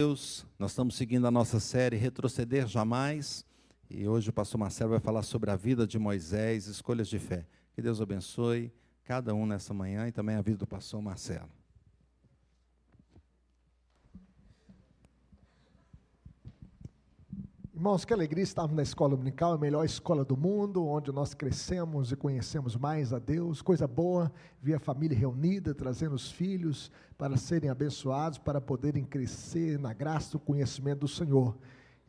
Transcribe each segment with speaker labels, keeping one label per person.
Speaker 1: Deus, nós estamos seguindo a nossa série Retroceder Jamais, e hoje o pastor Marcelo vai falar sobre a vida de Moisés, escolhas de fé. Que Deus abençoe cada um nessa manhã e também a vida do pastor Marcelo.
Speaker 2: Irmãos, que alegria estarmos na escola dominical, a melhor escola do mundo, onde nós crescemos e conhecemos mais a Deus. Coisa boa ver a família reunida, trazendo os filhos para serem abençoados, para poderem crescer na graça do conhecimento do Senhor.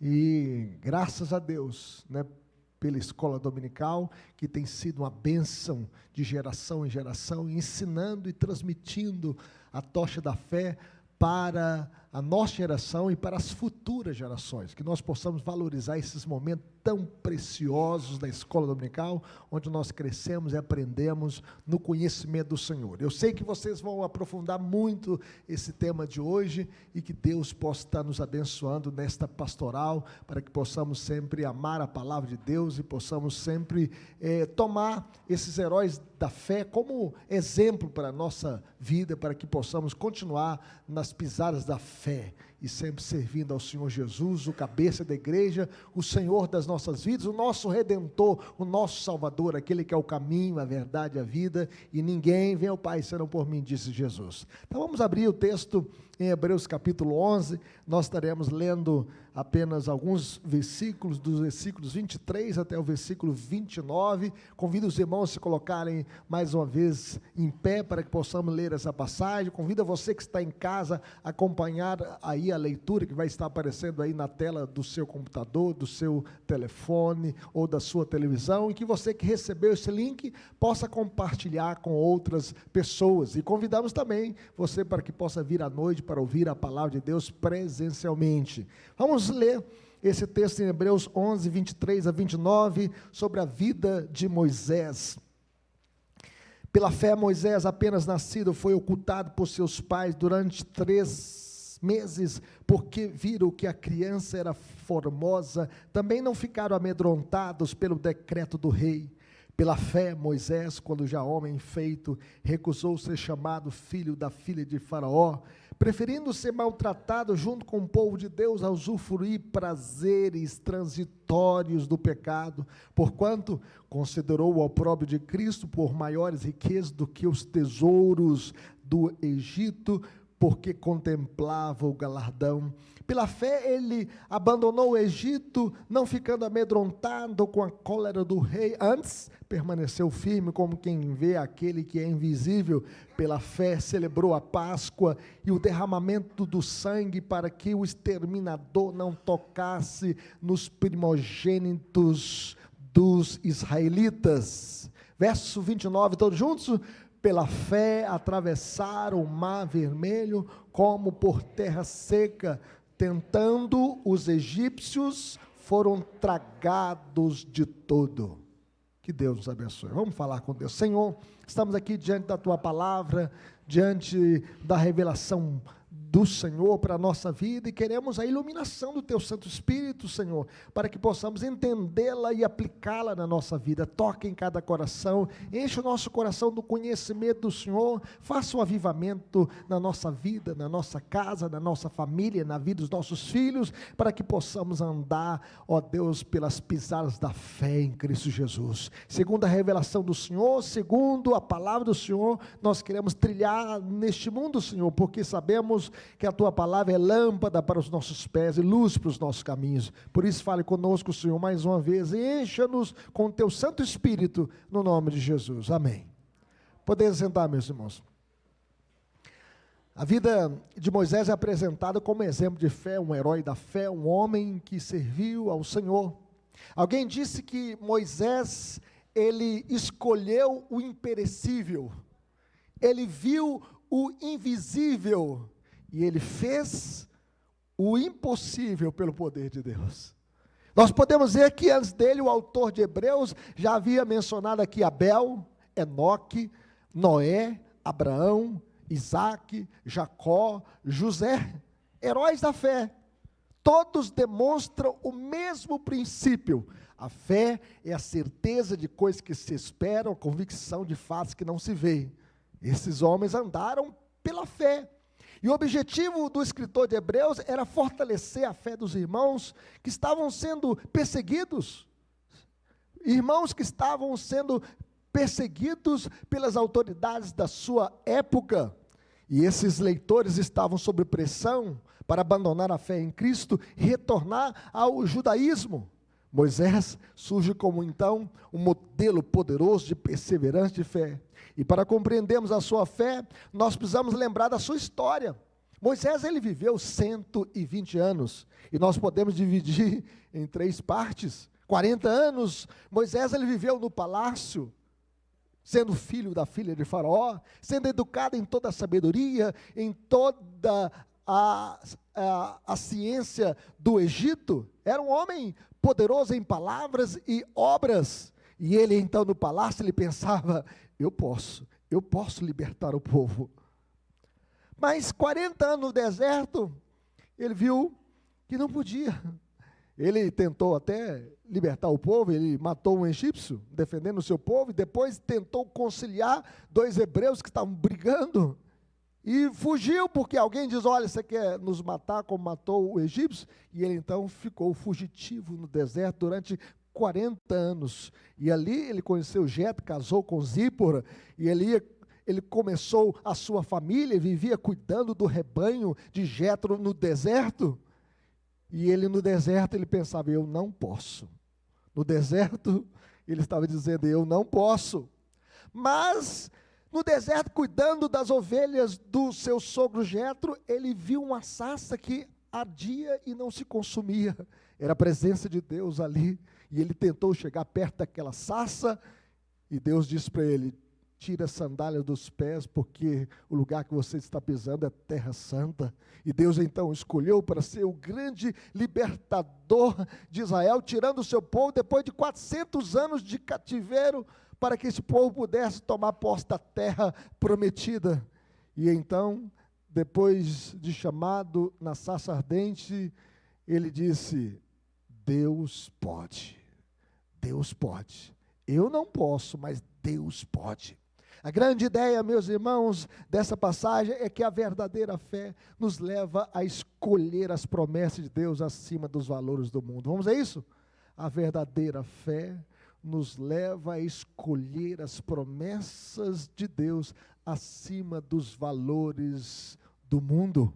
Speaker 2: E graças a Deus, pela escola dominical, que tem sido uma bênção de geração em geração, ensinando e transmitindo a tocha da fé para a nossa geração e para as futuras gerações, que nós possamos valorizar esses momentos tão preciosos da escola dominical, onde nós crescemos e aprendemos no conhecimento do Senhor. Eu sei que vocês vão aprofundar muito esse tema de hoje e que Deus possa estar nos abençoando nesta pastoral, para que possamos sempre amar a palavra de Deus e possamos sempre tomar esses heróis da fé como exemplo para a nossa vida, para que possamos continuar nas pisadas da fé e sempre servindo ao Senhor Jesus, o cabeça da igreja, o Senhor das nossas vidas, o nosso Redentor, o nosso Salvador, aquele que é o caminho, a verdade e a vida, e ninguém vem ao Pai senão por mim, disse Jesus. Então vamos abrir o texto em Hebreus capítulo 11, nós estaremos lendo apenas alguns versículos, dos versículos 23 até o versículo 29, convido os irmãos a se colocarem mais uma vez em pé, para que possamos ler essa passagem, convido você que está em casa, a acompanhar aí a leitura, que vai estar aparecendo aí na tela do seu computador, do seu telefone, ou da sua televisão, e que você que recebeu esse link, possa compartilhar com outras pessoas, e convidamos também você para que possa vir à noite, para ouvir a palavra de Deus presencialmente. Vamos ler esse texto em Hebreus 11, 23 a 29, sobre a vida de Moisés. Pela fé, Moisés, apenas nascido, foi ocultado por seus pais durante 3 meses, porque viram que a criança era formosa. Também não ficaram amedrontados pelo decreto do rei. Pela fé, Moisés, quando já homem feito, recusou ser chamado filho da filha de Faraó, preferindo ser maltratado junto com o povo de Deus a usufruir prazeres transitórios do pecado, porquanto considerou o opróbrio de Cristo por maiores riquezas do que os tesouros do Egito, porque contemplava o galardão. Pela fé ele abandonou o Egito, não ficando amedrontado com a cólera do rei, antes permaneceu firme como quem vê aquele que é invisível. Pela fé celebrou a Páscoa e o derramamento do sangue, para que o exterminador não tocasse nos primogênitos dos israelitas. Verso 29, todos juntos? Pela fé atravessaram o mar vermelho como por terra seca, tentando os egípcios, foram tragados de todo. Que Deus nos abençoe. Vamos falar com Deus. Senhor, estamos aqui diante da Tua palavra, diante da revelação do Senhor para a nossa vida, e queremos a iluminação do Teu Santo Espírito, Senhor, para que possamos entendê-la e aplicá-la na nossa vida. Toque em cada coração, enche o nosso coração do conhecimento do Senhor, faça um avivamento na nossa vida, na nossa casa, na nossa família, na vida dos nossos filhos, para que possamos andar, ó Deus, pelas pisadas da fé em Cristo Jesus. Segundo a revelação do Senhor, segundo a palavra do Senhor, nós queremos trilhar neste mundo, Senhor, porque sabemos que a Tua palavra é lâmpada para os nossos pés e luz para os nossos caminhos. Por isso fale conosco, Senhor, mais uma vez, e encha-nos com o Teu Santo Espírito, no nome de Jesus, amém. Podem sentar, meus irmãos. A vida de Moisés é apresentada como exemplo de fé, um herói da fé, um homem que serviu ao Senhor. Alguém disse que Moisés, ele escolheu o imperecível, ele viu o invisível, e ele fez o impossível pelo poder de Deus. Nós podemos ver que antes dele, o autor de Hebreus já havia mencionado aqui Abel, Enoque, Noé, Abraão, Isaque, Jacó, José, heróis da fé. Todos demonstram o mesmo princípio. A fé é a certeza de coisas que se esperam, a convicção de fatos que não se veem. Esses homens andaram pela fé. E o objetivo do escritor de Hebreus era fortalecer a fé dos irmãos que estavam sendo perseguidos. Irmãos que estavam sendo perseguidos pelas autoridades da sua época. E esses leitores estavam sob pressão para abandonar a fé em Cristo e retornar ao judaísmo. Moisés surge como então um modelo poderoso de perseverança de fé. E para compreendermos a sua fé, nós precisamos lembrar da sua história. Moisés, ele viveu 120 anos, e nós podemos dividir em 3 partes. 40 anos, Moisés, ele viveu no palácio, sendo filho da filha de Faraó, sendo educado em toda a sabedoria, em toda a ciência do Egito. Era um homem poderoso em palavras e obras, e ele então no palácio, ele pensava, eu posso libertar o povo. Mas 40 anos no deserto, ele viu que não podia. Ele tentou até libertar o povo, ele matou um egípcio, defendendo o seu povo, e depois tentou conciliar 2 hebreus que estavam brigando, e fugiu, porque alguém diz, olha, você quer nos matar como matou o egípcio? E ele então ficou fugitivo no deserto durante 40 anos, e ali ele conheceu Jetro, casou com Zípora, e ele começou a sua família, vivia cuidando do rebanho de Jetro no deserto. E ele no deserto, ele pensava, eu não posso. No deserto, ele estava dizendo, eu não posso. Mas, no deserto, cuidando das ovelhas do seu sogro Jetro, ele viu uma sarça que ardia e não se consumia. Era a presença de Deus ali. E ele tentou chegar perto daquela sarça, e Deus disse para ele, tira a sandália dos pés, porque o lugar que você está pisando é terra santa. E Deus então escolheu para ser o grande libertador de Israel, tirando o seu povo depois de 400 anos de cativeiro, para que esse povo pudesse tomar posse da terra prometida. E então, depois de chamado na sarça ardente, ele disse, Deus pode, Deus pode. Eu não posso, mas Deus pode. A grande ideia, meus irmãos, dessa passagem é que a verdadeira fé nos leva a escolher as promessas de Deus acima dos valores do mundo. Vamos a isso? A verdadeira fé nos leva a escolher as promessas de Deus acima dos valores do mundo.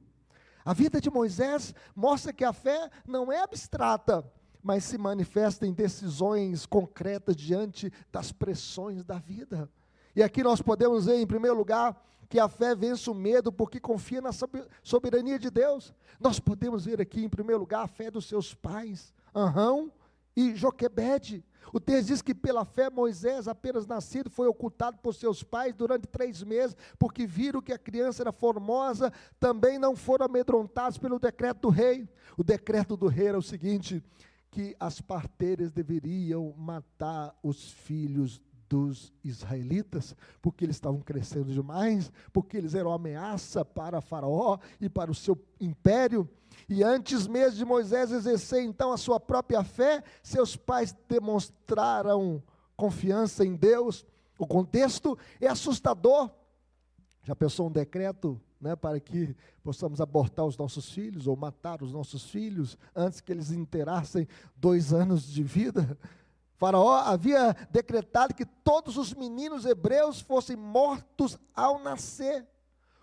Speaker 2: A vida de Moisés mostra que a fé não é abstrata, mas se manifesta em decisões concretas diante das pressões da vida. E aqui nós podemos ver, em primeiro lugar, que a fé vence o medo porque confia na soberania de Deus. Nós podemos ver aqui, em primeiro lugar, a fé dos seus pais, Arão e Joquebede. O texto diz que pela fé Moisés, apenas nascido, foi ocultado por seus pais durante 3 meses, porque viram que a criança era formosa, também não foram amedrontados pelo decreto do rei. O decreto do rei era o seguinte, que as parteiras deveriam matar os filhos dos israelitas, porque eles estavam crescendo demais, porque eles eram ameaça para Faraó e para o seu império. E antes mesmo de Moisés exercer então a sua própria fé, seus pais demonstraram confiança em Deus. O contexto é assustador. Já pensou um decreto, para que possamos abortar os nossos filhos ou matar os nossos filhos antes que eles inteirassem 2 anos de vida? Faraó havia decretado que todos os meninos hebreus fossem mortos ao nascer.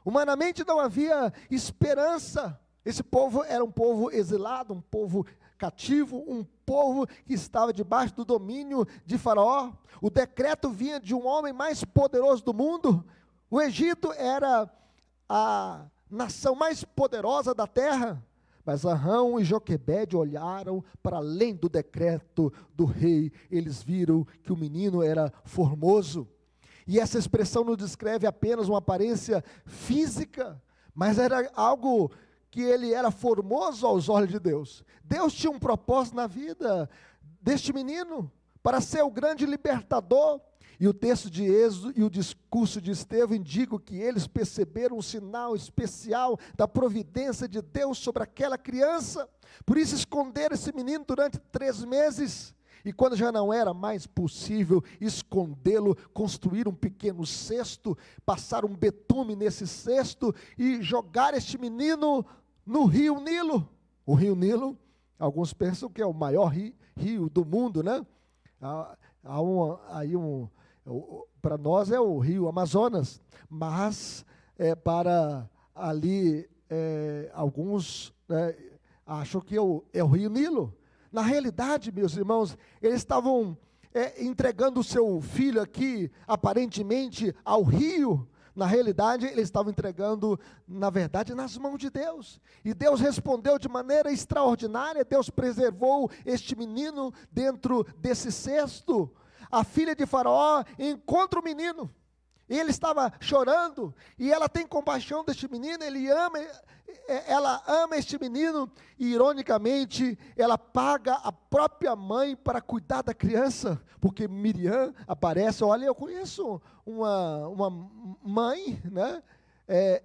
Speaker 2: Humanamente não havia esperança. Esse povo era um povo exilado, um povo cativo, um povo que estava debaixo do domínio de Faraó. O decreto vinha de um homem mais poderoso do mundo. O Egito era a nação mais poderosa da terra. Mas Arão e Joquebede olharam para além do decreto do rei. Eles viram que o menino era formoso. E essa expressão não descreve apenas uma aparência física, mas era algo que ele era formoso aos olhos de Deus. Deus tinha um propósito na vida deste menino, para ser o grande libertador. E o texto de Êxodo e o discurso de Estevão indicam que eles perceberam um sinal especial da providência de Deus sobre aquela criança. Por isso esconderam esse menino durante 3 meses. E quando já não era mais possível escondê-lo, construir um pequeno cesto, passar um betume nesse cesto e jogar este menino no rio Nilo. O rio Nilo, alguns pensam que é o maior rio do mundo, né? Para nós é o rio Amazonas, mas para ali alguns acham que é o rio Nilo. Na realidade, meus irmãos, eles estavam entregando o seu filho aqui, aparentemente, ao rio. Na realidade, eles estavam entregando, na verdade, nas mãos de Deus. E Deus respondeu de maneira extraordinária. Deus preservou este menino dentro desse cesto. A filha de Faraó encontra o menino. Ele estava chorando, e ela tem compaixão deste menino, ela ama este menino, e ironicamente, ela paga a própria mãe para cuidar da criança, porque Miriam aparece, olha, eu conheço uma mãe, né,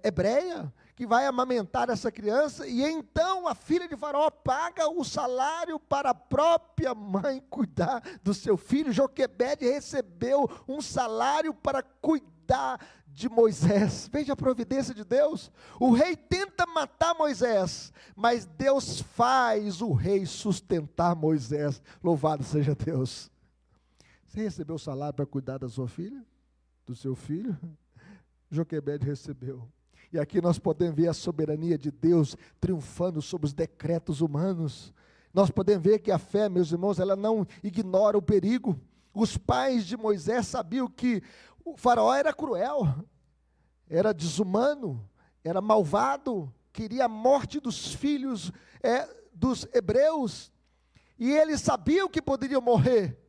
Speaker 2: hebreia, que vai amamentar essa criança, e então a filha de Faraó paga o salário para a própria mãe cuidar do seu filho. Joquebede recebeu um salário para cuidar de Moisés. Veja a providência de Deus. O rei tenta matar Moisés, mas Deus faz o rei sustentar Moisés. Louvado seja Deus. Você recebeu o salário para cuidar da sua filha? Do seu filho? Joquebede recebeu. E aqui nós podemos ver a soberania de Deus triunfando sobre os decretos humanos. Nós podemos ver que a fé, meus irmãos, ela não ignora o perigo. Os pais de Moisés sabiam que o Faraó era cruel, era desumano, era malvado, queria a morte dos filhos dos hebreus, e eles sabiam que poderiam morrer.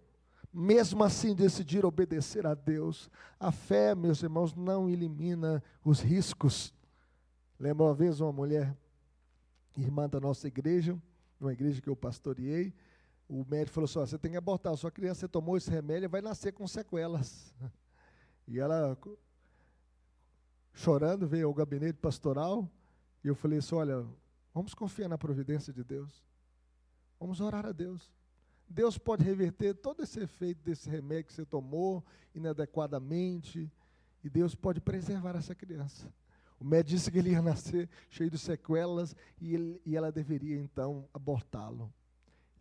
Speaker 2: Mesmo assim decidiram obedecer a Deus. A fé, meus irmãos, não elimina os riscos. Lembro uma vez uma mulher, irmã da nossa igreja, uma igreja que eu pastoreei, o médico falou assim: você tem que abortar, a sua criança, você tomou esse remédio, vai nascer com sequelas. E ela, chorando, veio ao gabinete pastoral, e eu falei assim: olha, vamos confiar na providência de Deus, vamos orar a Deus. Deus pode reverter todo esse efeito desse remédio que você tomou inadequadamente, e Deus pode preservar essa criança. O médico disse que ele ia nascer cheio de sequelas, e ela deveria então abortá-lo.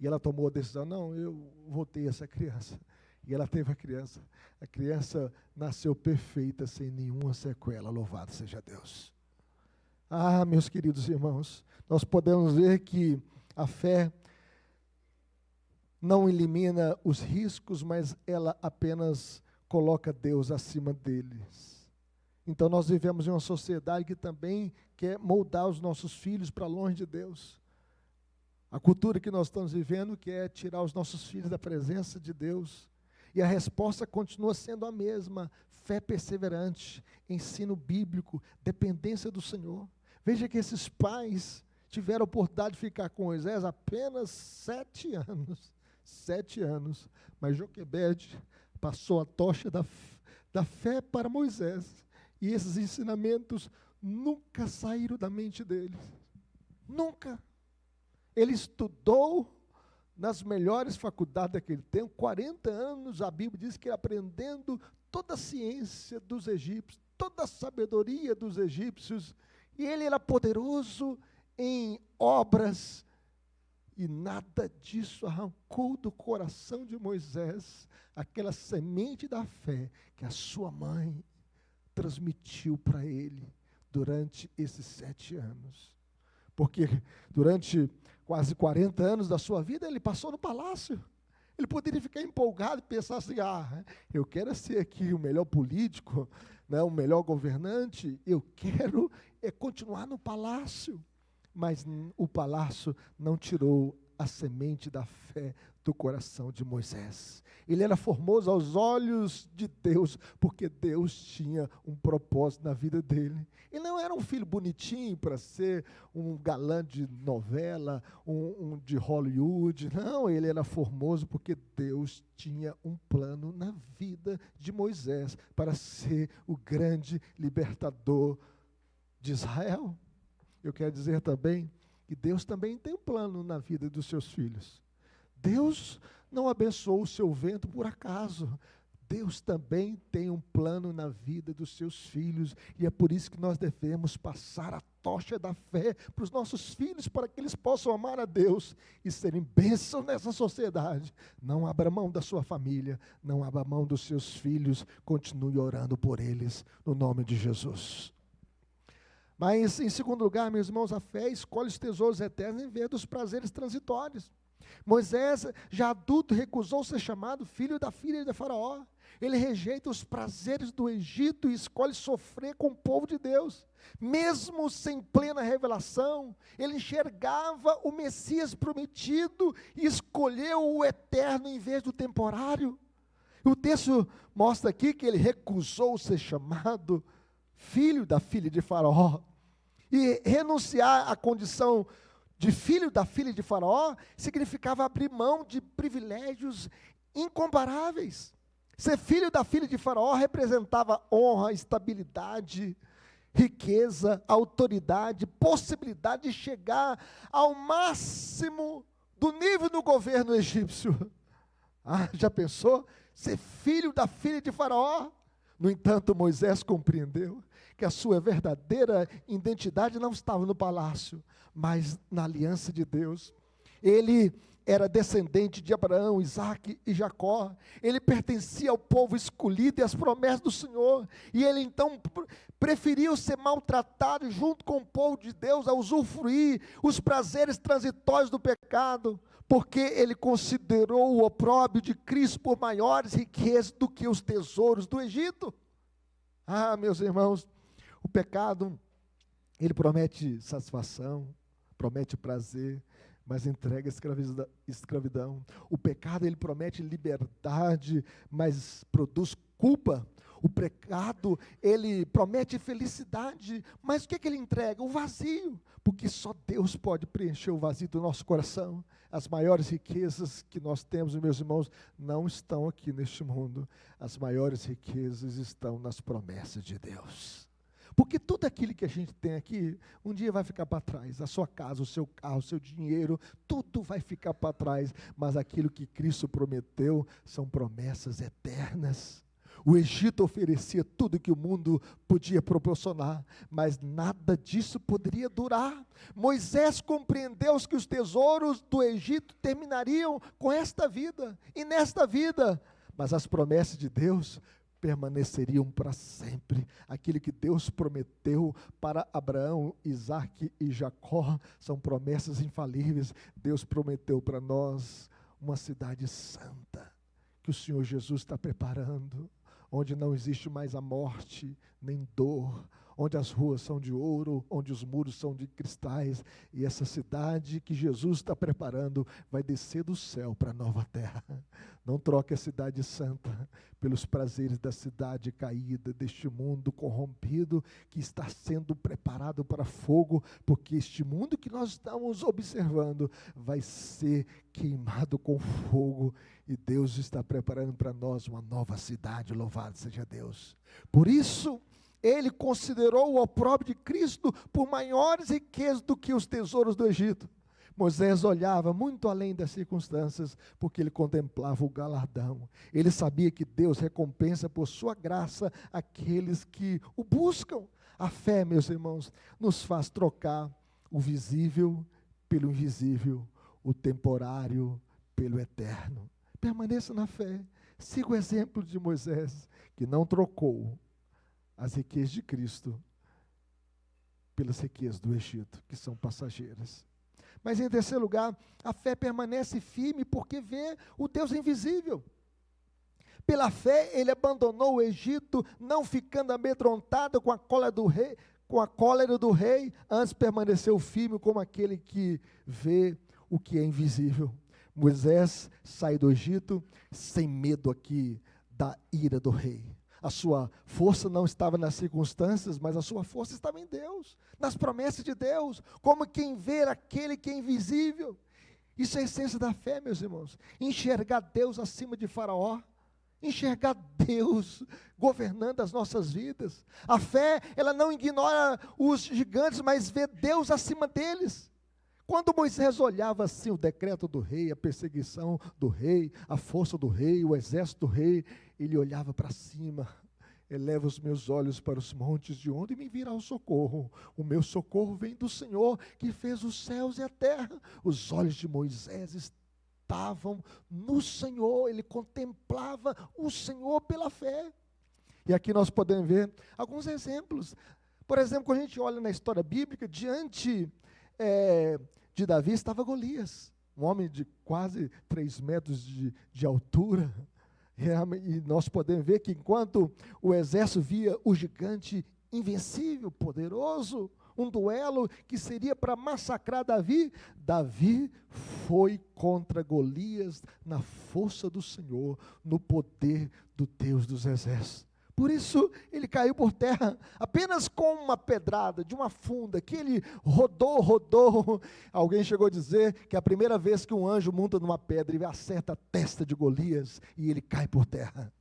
Speaker 2: E ela tomou a decisão: não, eu vou ter essa criança. E ela teve a criança. A criança nasceu perfeita, sem nenhuma sequela. Louvado seja Deus. Ah, meus queridos irmãos, nós podemos ver que a fé não elimina os riscos, mas ela apenas coloca Deus acima deles. Então nós vivemos em uma sociedade que também quer moldar os nossos filhos para longe de Deus. A cultura que nós estamos vivendo quer tirar os nossos filhos da presença de Deus. E a resposta continua sendo a mesma: fé perseverante, ensino bíblico, dependência do Senhor. Veja que esses pais tiveram a oportunidade de ficar com Moisés apenas 7 anos. 7 anos, mas Joquebede passou a tocha da fé para Moisés, e esses ensinamentos nunca saíram da mente dele, nunca. Ele estudou nas melhores faculdades daquele tempo, 40 anos, a Bíblia diz que aprendendo toda a ciência dos egípcios, toda a sabedoria dos egípcios, e ele era poderoso em obras. E nada disso arrancou do coração de Moisés aquela semente da fé que a sua mãe transmitiu para ele durante esses 7 anos. Porque durante quase 40 anos da sua vida ele passou no palácio. Ele poderia ficar empolgado e pensar assim: eu quero ser aqui o melhor político, né, o melhor governante, eu quero continuar no palácio. Mas o palácio não tirou a semente da fé do coração de Moisés. Ele era formoso aos olhos de Deus, porque Deus tinha um propósito na vida dele. Ele não era um filho bonitinho para ser um galã de novela, um de Hollywood. Não, ele era formoso porque Deus tinha um plano na vida de Moisés para ser o grande libertador de Israel. Eu quero dizer também que Deus também tem um plano na vida dos seus filhos. Deus não abençoou o seu ventre por acaso. Deus também tem um plano na vida dos seus filhos, e é por isso que nós devemos passar a tocha da fé para os nossos filhos, para que eles possam amar a Deus e serem bênção nessa sociedade. Não abra mão da sua família, não abra mão dos seus filhos, continue orando por eles, no nome de Jesus. Mas, em segundo lugar, meus irmãos, a fé escolhe os tesouros eternos em vez dos prazeres transitórios. Moisés, já adulto, recusou ser chamado filho da filha de Faraó. Ele rejeita os prazeres do Egito e escolhe sofrer com o povo de Deus. Mesmo sem plena revelação, ele enxergava o Messias prometido e escolheu o eterno em vez do temporário. O texto mostra aqui que ele recusou ser chamado filho da filha de Faraó. E renunciar à condição de filho da filha de Faraó significava abrir mão de privilégios incomparáveis. Ser filho da filha de Faraó representava honra, estabilidade, riqueza, autoridade, possibilidade de chegar ao máximo do nível do governo egípcio. Já pensou? Ser filho da filha de Faraó? No entanto, Moisés compreendeu que a sua verdadeira identidade não estava no palácio, mas na aliança de Deus. Ele era descendente de Abraão, Isaque e Jacó. Ele pertencia ao povo escolhido e às promessas do Senhor. E ele então preferiu ser maltratado junto com o povo de Deus a usufruir os prazeres transitórios do pecado, porque ele considerou o opróbrio de Cristo por maiores riquezas do que os tesouros do Egito. Meus irmãos, o pecado, ele promete satisfação, promete prazer, mas entrega escravidão. O pecado, ele promete liberdade, mas produz culpa. O pecado, ele promete felicidade, mas o que ele entrega? O vazio, porque só Deus pode preencher o vazio do nosso coração. As maiores riquezas que nós temos, meus irmãos, não estão aqui neste mundo. As maiores riquezas estão nas promessas de Deus. Porque tudo aquilo que a gente tem aqui, um dia vai ficar para trás. A sua casa, o seu carro, o seu dinheiro, tudo vai ficar para trás. Mas aquilo que Cristo prometeu são promessas eternas. O Egito oferecia tudo que o mundo podia proporcionar, mas nada disso poderia durar. Moisés compreendeu que os tesouros do Egito terminariam com esta vida e nesta vida, mas as promessas de Deus permaneceriam para sempre. Aquilo que Deus prometeu para Abraão, Isaque e Jacó são promessas infalíveis. Deus prometeu para nós uma cidade santa, que o Senhor Jesus está preparando, onde não existe mais a morte, nem dor, onde as ruas são de ouro, onde os muros são de cristais, e essa cidade que Jesus está preparando vai descer do céu para a nova terra. Não troque a cidade santa pelos prazeres da cidade caída, deste mundo corrompido, que está sendo preparado para fogo, porque este mundo que nós estamos observando vai ser queimado com fogo, e Deus está preparando para nós uma nova cidade, louvado seja Deus. Por isso, ele considerou o opróbrio de Cristo por maiores riquezas do que os tesouros do Egito. Moisés olhava muito além das circunstâncias, porque ele contemplava o galardão. Ele sabia que Deus recompensa por sua graça aqueles que o buscam. A fé, meus irmãos, nos faz trocar o visível pelo invisível, o temporário pelo eterno. Permaneça na fé. Siga o exemplo de Moisés, que não trocou as riquezas de Cristo pelas riquezas do Egito, que são passageiras. Mas em terceiro lugar, a fé permanece firme porque vê o Deus invisível. Pela fé, ele abandonou o Egito, não ficando amedrontado com a cólera do rei, antes permaneceu firme como aquele que vê o que é invisível. Moisés sai do Egito sem medo aqui da ira do rei. A sua força não estava nas circunstâncias, mas a sua força estava em Deus, nas promessas de Deus, como quem vê aquele que é invisível. Isso é a essência da fé, meus irmãos. Enxergar Deus acima de Faraó, enxergar Deus governando as nossas vidas. A fé, ela não ignora os gigantes, mas vê Deus acima deles. Quando Moisés olhava assim o decreto do rei, a perseguição do rei, a força do rei, o exército do rei, ele olhava para cima. Eleva os meus olhos para os montes, de onde me virá o socorro? O meu socorro vem do Senhor, que fez os céus e a terra. Os olhos de Moisés estavam no Senhor, ele contemplava o Senhor pela fé. E aqui nós podemos ver alguns exemplos. Por exemplo, quando a gente olha na história bíblica, diante de Davi estava Golias, um homem de quase 3 metros de altura. E nós podemos ver que enquanto o exército via o gigante invencível, poderoso, um duelo que seria para massacrar Davi, Davi foi contra Golias na força do Senhor, no poder do Deus dos exércitos. Por isso ele caiu por terra, apenas com uma pedrada de uma funda, que ele rodou. Alguém chegou a dizer que a primeira vez que um anjo monta numa pedra e acerta a testa de Golias, e ele cai por terra.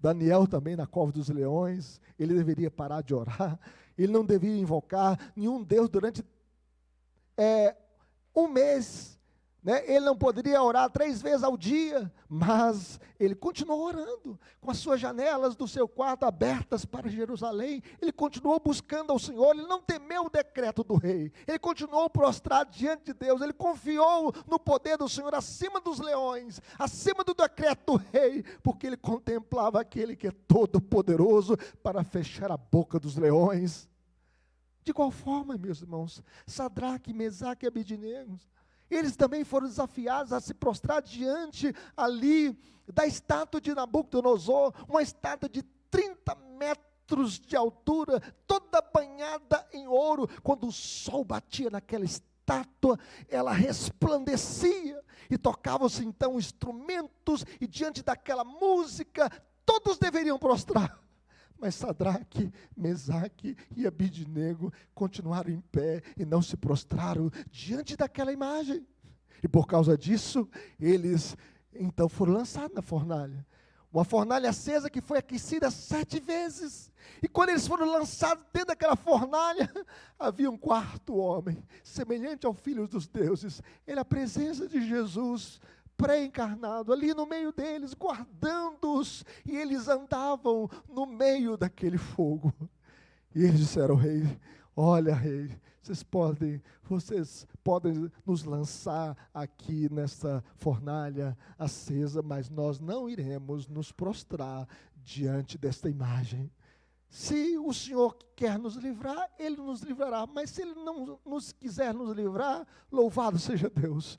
Speaker 2: Daniel também na cova dos leões, ele deveria parar de orar, ele não deveria invocar nenhum Deus durante um mês. Ele não poderia orar 3 vezes ao dia, mas ele continuou orando, com as suas janelas do seu quarto abertas para Jerusalém. Ele continuou buscando ao Senhor, ele não temeu o decreto do rei, ele continuou prostrado diante de Deus, ele confiou no poder do Senhor acima dos leões, acima do decreto do rei, porque ele contemplava aquele que é todo poderoso para fechar a boca dos leões. De qual forma, meus irmãos, Sadraque, Mesaque e Abednego, eles também foram desafiados a se prostrar diante ali da estátua de Nabucodonosor, uma estátua de 30 metros de altura, toda banhada em ouro. Quando o sol batia naquela estátua, ela resplandecia, e tocavam-se então instrumentos, e diante daquela música, todos deveriam prostrar. Mas Sadraque, Mesaque e Abednego continuaram em pé e não se prostraram diante daquela imagem. E por causa disso, eles então foram lançados na fornalha. Uma fornalha acesa que foi aquecida 7 vezes. E quando eles foram lançados dentro daquela fornalha, havia um 4º homem, semelhante ao Filho dos Deuses. Ele, a presença de Jesus pré-encarnado, ali no meio deles, guardando-os, e eles andavam no meio daquele fogo. E eles disseram ao rei: olha, rei, vocês podem nos lançar aqui nessa fornalha acesa, mas nós não iremos nos prostrar diante desta imagem. Se o Senhor quer nos livrar, Ele nos livrará, mas se Ele não quiser nos livrar, louvado seja Deus.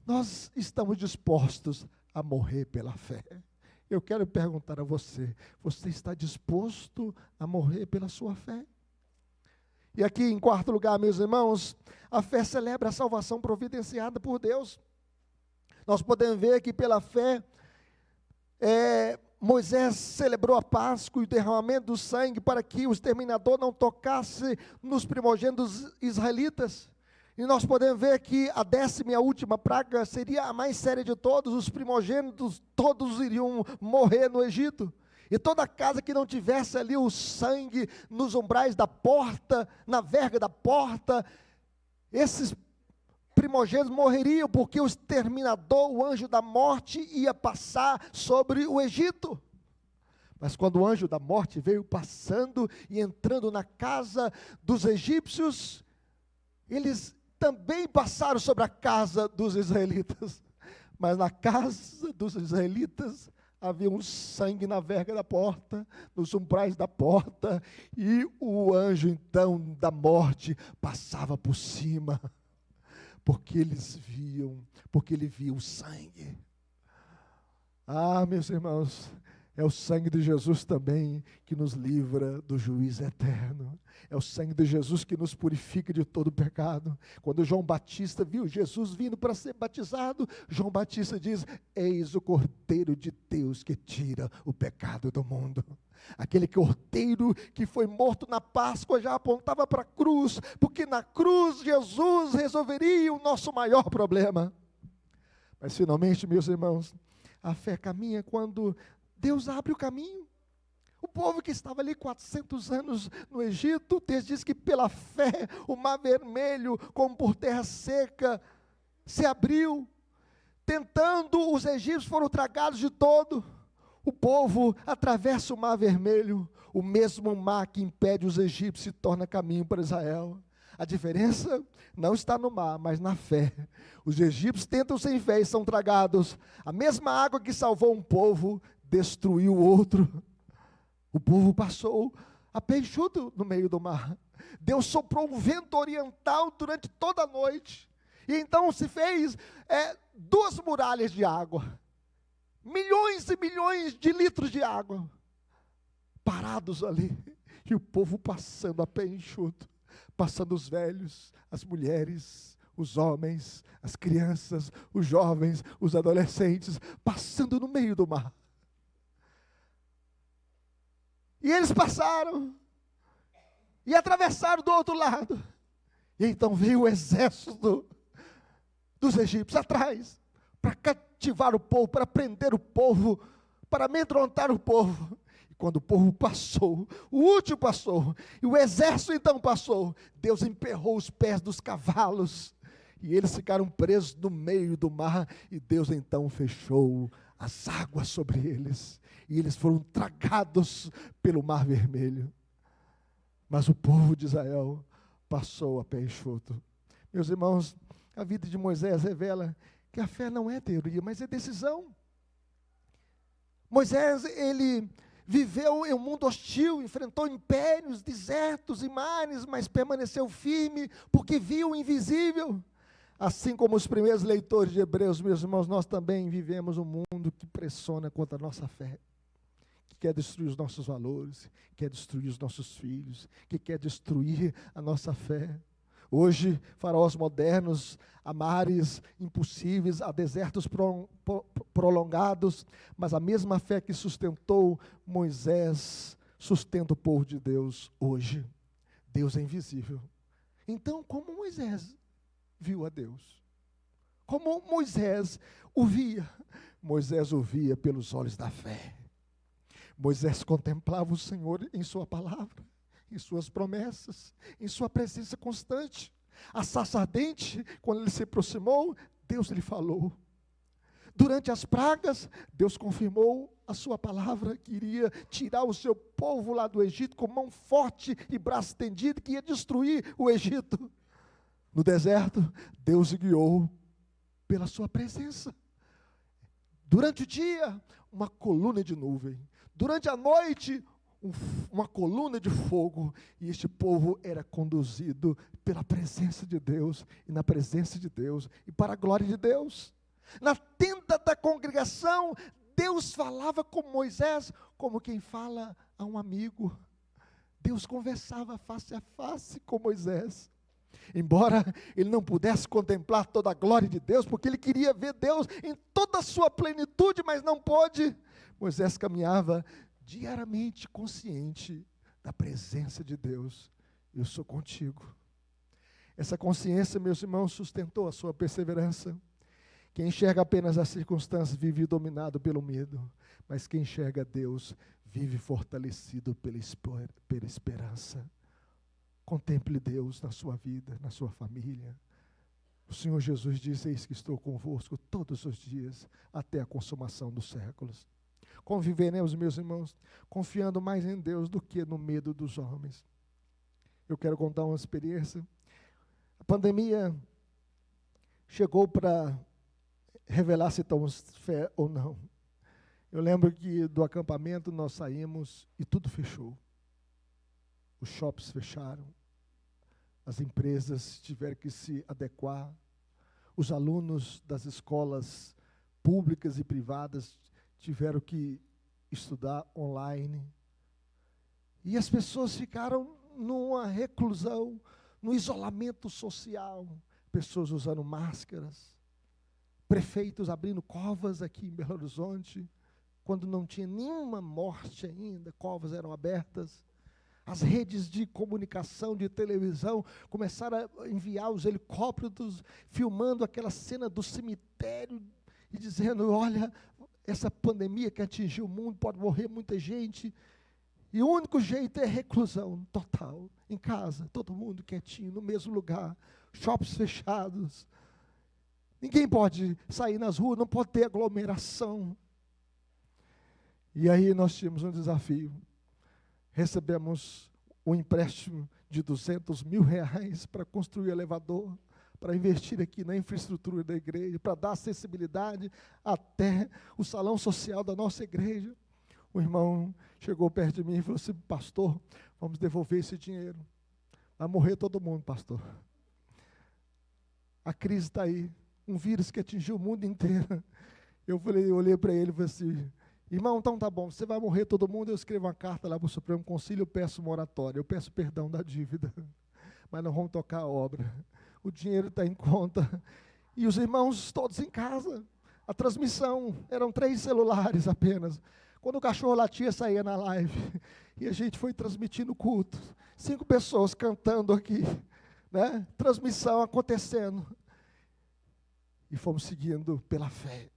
Speaker 2: Nós estamos dispostos a morrer pela fé. Eu quero perguntar a você: você está disposto a morrer pela sua fé? E aqui, em 4º lugar, meus irmãos, a fé celebra a salvação providenciada por Deus. Nós podemos ver que pela fé, Moisés celebrou a Páscoa e o derramamento do sangue para que o exterminador não tocasse nos primogênitos israelitas. E nós podemos ver que a 10ª e a última praga seria a mais séria de todos. Os primogênitos todos iriam morrer no Egito. E toda casa que não tivesse ali o sangue nos umbrais da porta, na verga da porta, esses primogênitos morreriam, porque o exterminador, o anjo da morte, ia passar sobre o Egito. Mas quando o anjo da morte veio passando e entrando na casa dos egípcios, eles também passaram sobre a casa dos israelitas. Mas na casa dos israelitas havia um sangue na verga da porta, nos umbrais da porta, e o anjo então da morte passava por cima, porque ele via o sangue. Meus irmãos, é o sangue de Jesus também que nos livra do juízo eterno. É o sangue de Jesus que nos purifica de todo pecado. Quando João Batista viu Jesus vindo para ser batizado, João Batista diz: eis o Cordeiro de Deus que tira o pecado do mundo. Aquele cordeiro que foi morto na Páscoa já apontava para a cruz, porque na cruz Jesus resolveria o nosso maior problema. Mas finalmente, meus irmãos, a fé caminha quando Deus abre o caminho. O povo que estava ali 400 anos no Egito, o texto diz que pela fé o mar vermelho, como por terra seca, se abriu. Tentando, os egípcios foram tragados de todo. O povo atravessa o mar vermelho, o mesmo mar que impede os egípcios se torna caminho para Israel. A diferença não está no mar, mas na fé. Os egípcios tentam sem fé e são tragados. A mesma água que salvou um povo, destruiu o outro. O povo passou a pé enxuto no meio do mar. Deus soprou um vento oriental durante toda a noite. E então se fez 2 muralhas de água. Milhões e milhões de litros de água parados ali. E o povo passando a pé enxuto. Passando os velhos, as mulheres, os homens, as crianças, os jovens, os adolescentes, passando no meio do mar. E eles passaram, e atravessaram do outro lado, e então veio o exército dos egípcios atrás, para cativar o povo, para prender o povo, para amedrontar o povo. E quando o povo passou, o último passou, e o exército então passou, Deus emperrou os pés dos cavalos, e eles ficaram presos no meio do mar, e Deus então fechou as águas sobre eles, e eles foram tragados pelo mar vermelho. Mas o povo de Israel passou a pé enxuto. Meus irmãos, a vida de Moisés revela que a fé não é teoria, mas é decisão. Moisés, ele viveu em um mundo hostil, enfrentou impérios, desertos e mares, mas permaneceu firme, porque viu o invisível. Assim como os primeiros leitores de Hebreus, meus irmãos, nós também vivemos um mundo que pressiona contra a nossa fé, que quer destruir os nossos valores, quer destruir os nossos filhos, que quer destruir a nossa fé. Hoje, faraós modernos, há mares impossíveis, há desertos prolongados, mas a mesma fé que sustentou Moisés, sustenta o povo de Deus hoje. Deus é invisível. Então, como Moisés viu a Deus? Como Moisés o via? Moisés o via pelos olhos da fé. Moisés contemplava o Senhor em sua palavra, em suas promessas, em sua presença constante. A sarça ardente, quando ele se aproximou, Deus lhe falou. Durante as pragas, Deus confirmou a sua palavra, que iria tirar o seu povo lá do Egito com mão forte e braço estendido, que ia destruir o Egito. No deserto, Deus o guiou pela sua presença. Durante o dia, uma coluna de nuvem. Durante a noite, uma coluna de fogo. E este povo era conduzido pela presença de Deus, e na presença de Deus, e para a glória de Deus. Na tenda da congregação, Deus falava com Moisés como quem fala a um amigo. Deus conversava face a face com Moisés. Embora ele não pudesse contemplar toda a glória de Deus, porque ele queria ver Deus em toda a sua plenitude, mas não pôde, Moisés caminhava diariamente consciente da presença de Deus. Eu sou contigo. Essa consciência, meus irmãos, sustentou a sua perseverança. Quem enxerga apenas as circunstâncias vive dominado pelo medo, mas quem enxerga Deus vive fortalecido pela esperança. Contemple Deus na sua vida, na sua família. O Senhor Jesus diz: eis que estou convosco todos os dias, até a consumação dos séculos. Conviveremos, meus irmãos, confiando mais em Deus do que no medo dos homens. Eu quero contar uma experiência. A pandemia chegou para revelar se temos fé ou não. Eu lembro que do acampamento nós saímos e tudo fechou. Os shoppings fecharam, as empresas tiveram que se adequar, os alunos das escolas públicas e privadas tiveram que estudar online, e as pessoas ficaram numa reclusão, no isolamento social, pessoas usando máscaras, prefeitos abrindo covas aqui em Belo Horizonte, quando não tinha nenhuma morte ainda, covas eram abertas. As redes de comunicação, de televisão, começaram a enviar os helicópteros, filmando aquela cena do cemitério, e dizendo: olha, essa pandemia que atingiu o mundo, pode morrer muita gente. E o único jeito é reclusão total, em casa, todo mundo quietinho, no mesmo lugar, shoppings fechados. Ninguém pode sair nas ruas, não pode ter aglomeração. E aí nós tínhamos um desafio. Recebemos um empréstimo de R$200 mil para construir o elevador, para investir aqui na infraestrutura da igreja, para dar acessibilidade até o salão social da nossa igreja. O irmão chegou perto de mim e falou assim: pastor, vamos devolver esse dinheiro. Vai morrer todo mundo, pastor. A crise está aí, um vírus que atingiu o mundo inteiro. Eu olhei para ele e falei assim: irmão, então tá bom, você vai morrer todo mundo, eu escrevo uma carta lá para o Supremo Conselho, eu peço moratória, eu peço perdão da dívida, mas não vamos tocar a obra. O dinheiro está em conta. E os irmãos todos em casa. A transmissão, eram 3 celulares apenas. Quando o cachorro latia, saía na live. E a gente foi transmitindo o culto. 5 pessoas cantando aqui, né? Transmissão acontecendo. E fomos seguindo pela fé.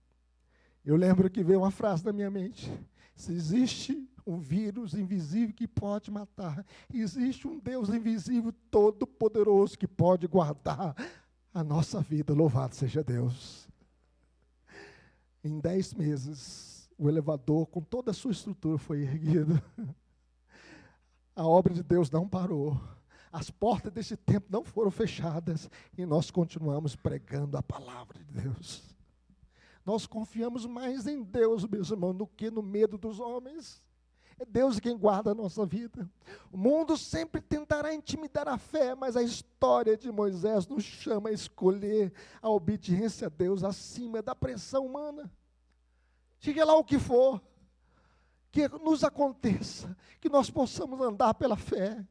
Speaker 2: Eu lembro que veio uma frase na minha mente: se existe um vírus invisível que pode matar, existe um Deus invisível todo-poderoso que pode guardar a nossa vida. Louvado seja Deus. Em 10 meses, o elevador, com toda a sua estrutura, foi erguido. A obra de Deus não parou. As portas desse tempo não foram fechadas. E nós continuamos pregando a palavra de Deus. Nós confiamos mais em Deus, meus irmãos, do que no medo dos homens. É Deus quem guarda a nossa vida. O mundo sempre tentará intimidar a fé, mas a história de Moisés nos chama a escolher a obediência a Deus acima da pressão humana. Chegue lá o que for, que nos aconteça, que nós possamos andar pela fé.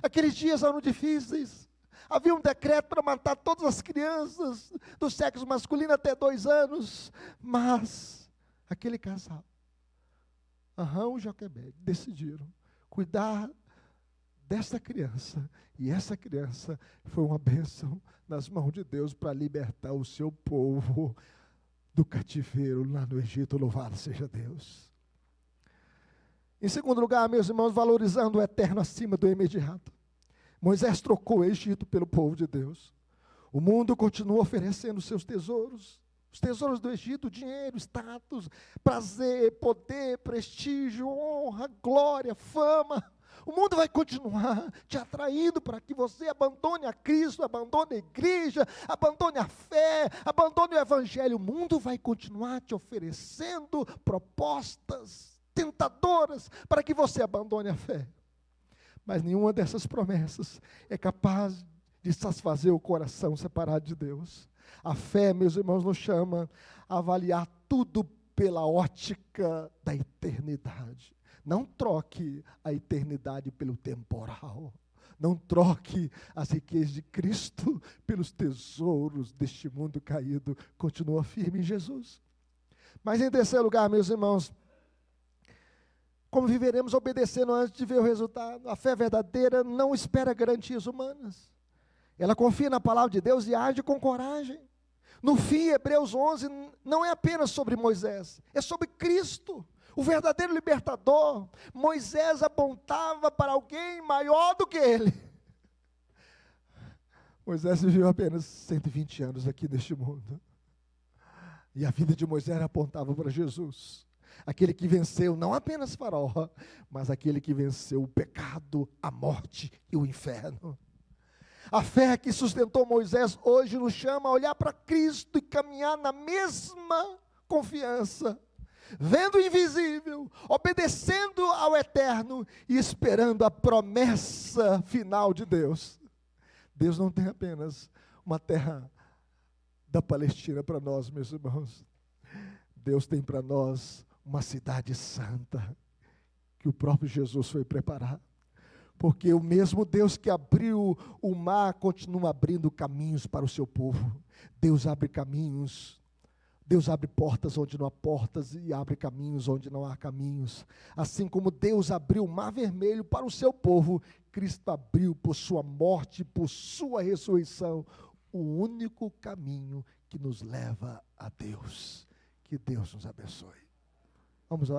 Speaker 2: Aqueles dias eram difíceis. Havia um decreto para matar todas as crianças do sexo masculino até 2 anos. Mas aquele casal, Arão e Joquebede, decidiram cuidar dessa criança. E essa criança foi uma bênção nas mãos de Deus para libertar o seu povo do cativeiro lá no Egito. Louvado seja Deus. Em segundo lugar, meus irmãos, valorizando o eterno acima do imediato. Moisés trocou o Egito pelo povo de Deus. O mundo continua oferecendo seus tesouros. Os tesouros do Egito: dinheiro, status, prazer, poder, prestígio, honra, glória, fama. O mundo vai continuar te atraindo para que você abandone a Cristo, abandone a igreja, abandone a fé, abandone o evangelho. O mundo vai continuar te oferecendo propostas tentadoras para que você abandone a fé. Mas nenhuma dessas promessas é capaz de satisfazer o coração separado de Deus. A fé, meus irmãos, nos chama a avaliar tudo pela ótica da eternidade. Não troque a eternidade pelo temporal. Não troque as riquezas de Cristo pelos tesouros deste mundo caído. Continua firme em Jesus. Mas em terceiro lugar, meus irmãos, como viveremos obedecendo antes de ver o resultado? A fé verdadeira não espera garantias humanas. Ela confia na palavra de Deus e age com coragem. No fim, Hebreus 11 não é apenas sobre Moisés, é sobre Cristo, o verdadeiro libertador. Moisés apontava para alguém maior do que ele. Moisés viveu apenas 120 anos aqui neste mundo. E a vida de Moisés apontava para Jesus. Aquele que venceu não apenas Faraó, mas aquele que venceu o pecado, a morte e o inferno. A fé que sustentou Moisés hoje nos chama a olhar para Cristo e caminhar na mesma confiança, vendo o invisível, obedecendo ao eterno e esperando a promessa final de Deus. Deus não tem apenas uma terra da Palestina para nós, meus irmãos. Deus tem para nós uma cidade santa, que o próprio Jesus foi preparar. Porque o mesmo Deus que abriu o mar continua abrindo caminhos para o seu povo. Deus abre caminhos, Deus abre portas onde não há portas e abre caminhos onde não há caminhos. Assim como Deus abriu o mar vermelho para o seu povo, Cristo abriu por sua morte, por sua ressurreição, o único caminho que nos leva a Deus. Que Deus nos abençoe. Vamos orar?